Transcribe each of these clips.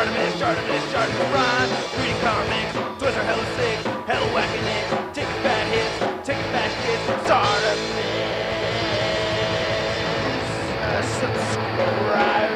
starting to rhyme. Reading comics, toys are hella sick, hella whacking it. Taking bad hits, taking bad shit. Start a mix. Subscribe.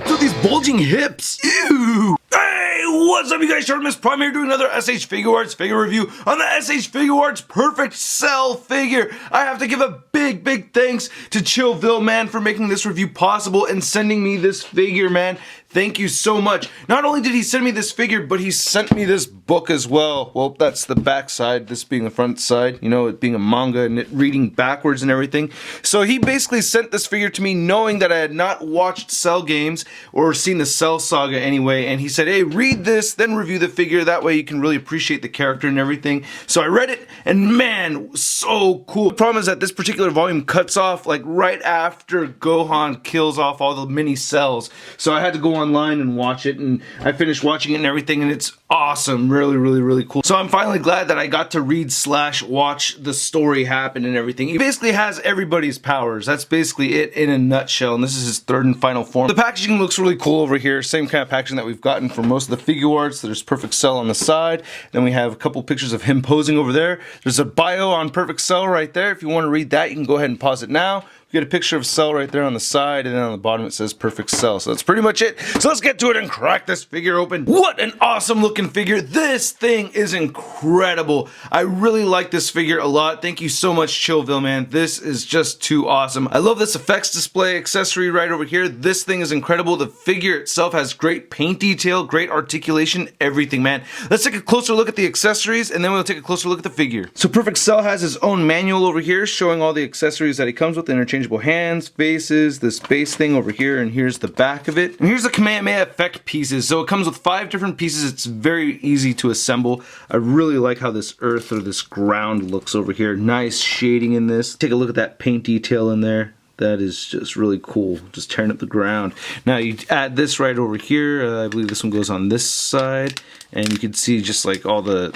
So these bulging hips. Ew. Hey, what's up, you guys? Artemis Prime here doing another SH Figuarts figure review on the SH Figuarts Perfect Cell figure. I have to give a big thanks to Chillville, man, for making this review possible and sending me this figure, man. Thank you so much. Not only did he send me this figure, but he sent me this book as well. Well, that's the back side, this being the front side, you know, it being a manga and it reading backwards and everything. So he basically sent this figure to me knowing that I had not watched Cell games or seen the Cell saga anyway, and he said, hey, read this, then review the figure. That way you can really appreciate the character and everything. So I read it, and man, so cool. The problem is that this particular volume cuts off like right after Gohan kills off all the mini cells. So I had to go online and watch it, and I finished watching it and everything, and it's awesome. Really cool. So I'm finally glad that I got to read / watch the story happen and everything. He basically has everybody's powers. That's basically it in a nutshell, and this is his third and final form. The packaging looks really cool over here. Same kind of packaging that we've gotten for most of the Figuarts. There's Perfect Cell on the side. Then we have a couple pictures of him posing over there. There's a bio on Perfect Cell right there. If you want to read that, you can go ahead and pause it now. We get a picture of Cell right there on the side, and then on the bottom it says Perfect Cell. So that's pretty much it. So let's get to it and crack this figure open. What an awesome looking figure. This thing is incredible. I really like this figure a lot. Thank you so much, Chillville, man. This is just too awesome. I love this effects display accessory right over here. This thing is incredible. The figure itself has great paint detail, great articulation, everything, man. Let's take a closer look at the accessories, and then we'll take a closer look at the figure. So Perfect Cell has his own manual over here showing all the accessories that he comes with, interchangeable hands, faces, this base thing over here, and here's the back of it. And here's the Kamehameha effect pieces. So it comes with 5 different pieces. It's very easy to assemble. I really like how this earth or this ground looks over here. Nice shading in this. Take a look at that paint detail in there. That is just really cool, just tearing up the ground. Now you add this right over here. I believe this one goes on this side, and you can see just like all the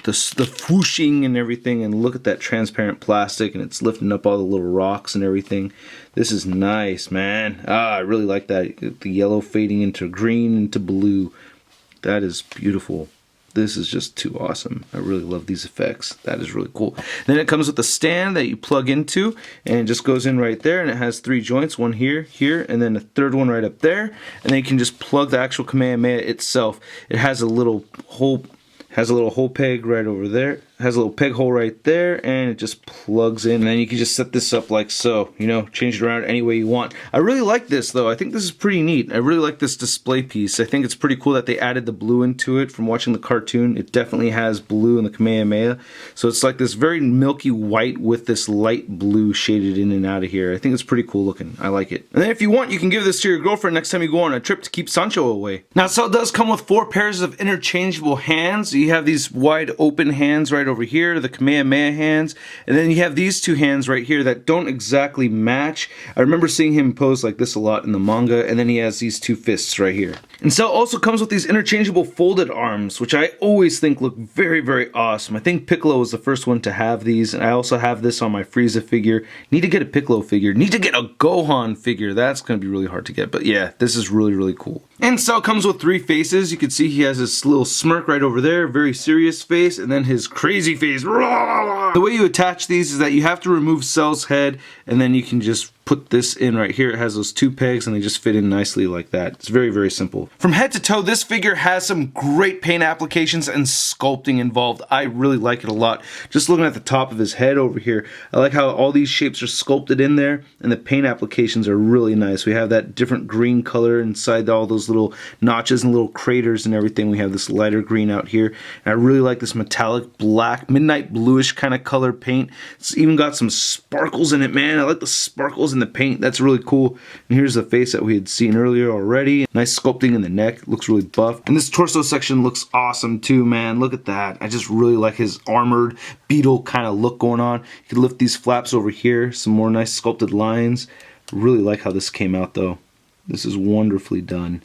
whooshing and everything, and look at that transparent plastic, and it's lifting up all the little rocks and everything. This is nice, man. I really like that. The yellow fading into green, into blue. That is beautiful. This is just too awesome. I really love these effects. That is really cool. Then it comes with a stand that you plug into, and it just goes in right there, and it has 3 joints, one here, and then a third one right up there, and then you can just plug the actual Kamehameha itself. It has a little hole peg right over there. Has a little peg hole right there, and it just plugs in, and then you can just set this up like so, you know, change it around any way you want. I really like this though. I think this is pretty neat. I really like this display piece. I think it's pretty cool that they added the blue into it. From watching the cartoon, it definitely has blue in the Kamehameha, so it's like this very milky white with this light blue shaded in and out of here. I think it's pretty cool looking. I like it. And then if you want, you can give this to your girlfriend next time you go on a trip to keep Sancho away. Now, so it does come with 4 pairs of interchangeable hands. You have these wide open hands right over here, the Kamehameha hands, and then you have these 2 hands right here that don't exactly match. I remember seeing him pose like this a lot in the manga, and then he has these 2 fists right here. And Cell also comes with these interchangeable folded arms, which I always think look very awesome. I think Piccolo was the first one to have these, and I also have this on my Frieza figure. Need to get a Piccolo figure. Need to get a Gohan figure. That's going to be really hard to get, but yeah, this is really cool. And Cell comes with 3 faces. You can see he has this little smirk right over there, very serious face, and then his crazy face. The way you attach these is that you have to remove Cell's head, and then you can just put this in right here. It has those 2 pegs, and they just fit in nicely like that. It's very simple. From head to toe, this figure has some great paint applications and sculpting involved. I really like it a lot. Just looking at the top of his head over here, I like how all these shapes are sculpted in there, and the paint applications are really nice. We have that different green color inside all those little notches and little craters and everything. We have this lighter green out here, and I really like this metallic black, midnight bluish kind of color paint. It's even got some sparkles in it, man. I like the sparkles in the paint. That's really cool. And here's the face that we had seen earlier already. Nice sculpting in the neck. Looks really buff. And this torso section looks awesome too, man. Look at that. I just really like his armored beetle kind of look going on. You can lift these flaps over here. Some more nice sculpted lines. Really like how this came out though. This is wonderfully done.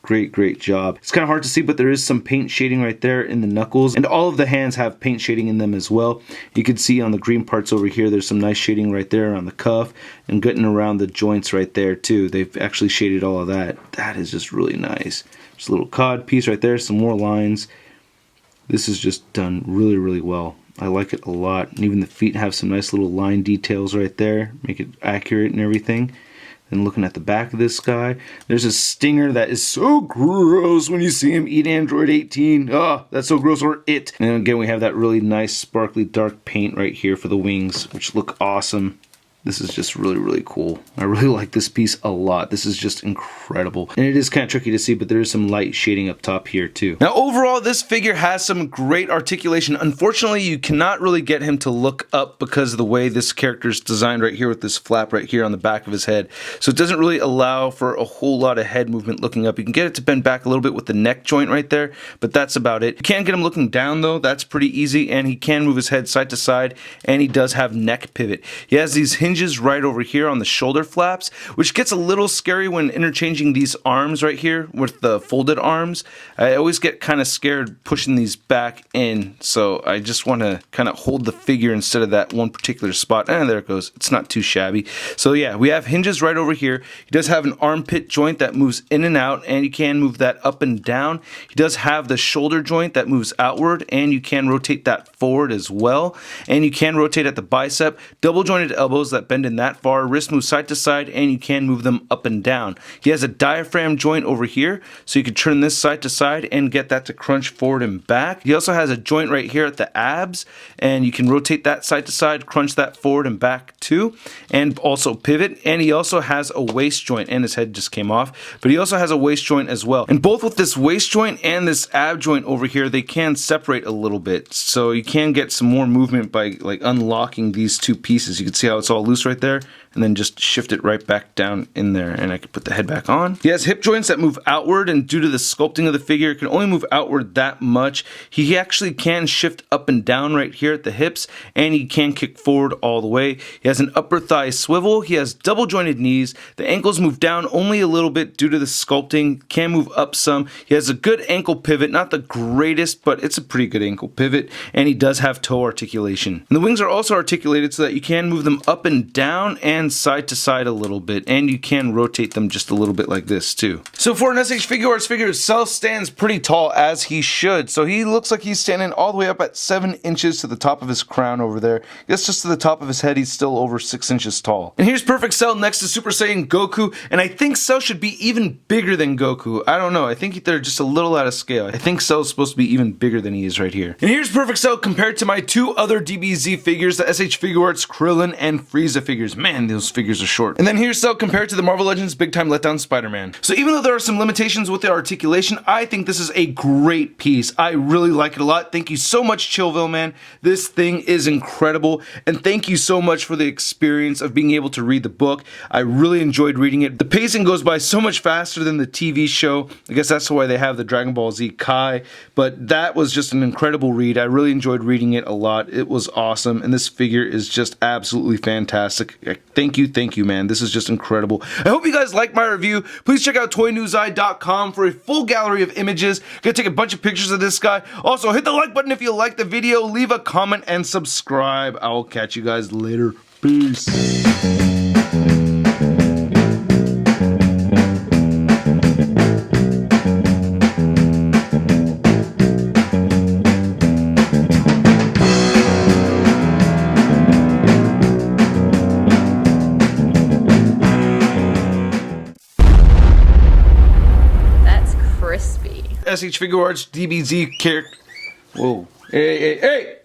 Great job. It's kind of hard to see, but there is some paint shading right there in the knuckles, and all of the hands have paint shading in them as well. You can see on the green parts over here, there's some nice shading right there on the cuff and getting around the joints right there too. They've actually shaded all of that. That is just really nice. Just a little cod piece right there, some more lines. This is just done really well. I like it a lot. And even the feet have some nice little line details right there, make it accurate and everything. And looking at the back of this guy, there's a stinger that is so gross when you see him eat Android 18. Oh, that's so gross, or it. And then again, we have that really nice sparkly dark paint right here for the wings, which look awesome. This is just really cool. I really like this piece a lot. This is just incredible. And it is kind of tricky to see, but there is some light shading up top here too. Now overall, this figure has some great articulation. Unfortunately, you cannot really get him to look up because of the way this character is designed right here with this flap right here on the back of his head. So it doesn't really allow for a whole lot of head movement looking up. You can get it to bend back a little bit with the neck joint right there, but that's about it. You can get him looking down though. That's pretty easy, and he can move his head side to side, and he does have neck pivot. He has these hinges right over here on the shoulder flaps, which gets a little scary when interchanging these arms right here with the folded arms. I always get kind of scared pushing these back in, so I just want to kind of hold the figure instead of that one particular spot. And there it goes. It's not too shabby. So yeah, we have hinges right over here. He does have an armpit joint that moves in and out, and you can move that up and down. He does have the shoulder joint that moves outward, and you can rotate that forward as well. And you can rotate at the bicep, double jointed elbows that bend in that far, wrist moves side to side, and you can move them up and down. He has a diaphragm joint over here, so you can turn this side to side and get that to crunch forward and back. He also has a joint right here at the abs, and you can rotate that side to side, crunch that forward and back too, and also pivot. And he also has a waist joint, and his head just came off, but he also has a waist joint as well. And both with this waist joint and this ab joint over here, they can separate a little bit, so you can get some more movement by like unlocking these two pieces. You can see how it's all loose right there, and then just shift it right back down in there, and I can put the head back on. He has hip joints that move outward, and due to the sculpting of the figure, it can only move outward that much. He actually can shift up and down right here at the hips, and he can kick forward all the way. He has an upper thigh swivel. He has double jointed knees. The ankles move down only a little bit due to the sculpting, can move up some. He has a good ankle pivot, not the greatest, but it's a pretty good ankle pivot, and he does have toe articulation. And the wings are also articulated so that you can move them up and down and side to side a little bit, and you can rotate them just a little bit like this too. So for an SH Figuarts figure, himself stands pretty tall, as he should. So he looks like he's standing all the way up at 7 inches to the top of his crown over there. That's just to the top of his head. He's still over 6 inches tall. And here's Perfect Cell next to Super Saiyan Goku, and I think Cell should be even bigger than Goku. I don't know. I think they're just a little out of scale. I think Cell's supposed to be even bigger than he is right here. And here's Perfect Cell compared to my two other DBZ figures, the SH Figuarts Krillin and Frieza figures. Man, those figures are short. And then here's Cell compared to the Marvel Legends Big Time Letdown Spider-Man. So even though there are some limitations with the articulation, I think this is a great piece. I really like it a lot. Thank you so much, Chillville, man. This thing is incredible, and thank you so much for the experience of being able to read the book. I really enjoyed reading it. The pacing goes by so much faster than the TV show. I guess that's why they have the Dragon Ball Z Kai, but that was just an incredible read. I really enjoyed reading it a lot. It was awesome, and this figure is just absolutely fantastic. Thank you, man. This is just incredible. I hope you guys liked my review. Please check out toynewseye.com for a full gallery of images. Gonna take a bunch of pictures of this guy. Also, hit the like button if you liked the video. Leave a comment and subscribe. I will catch you guys later. Peace. SH Figuarts DBZ character. Whoa. Hey.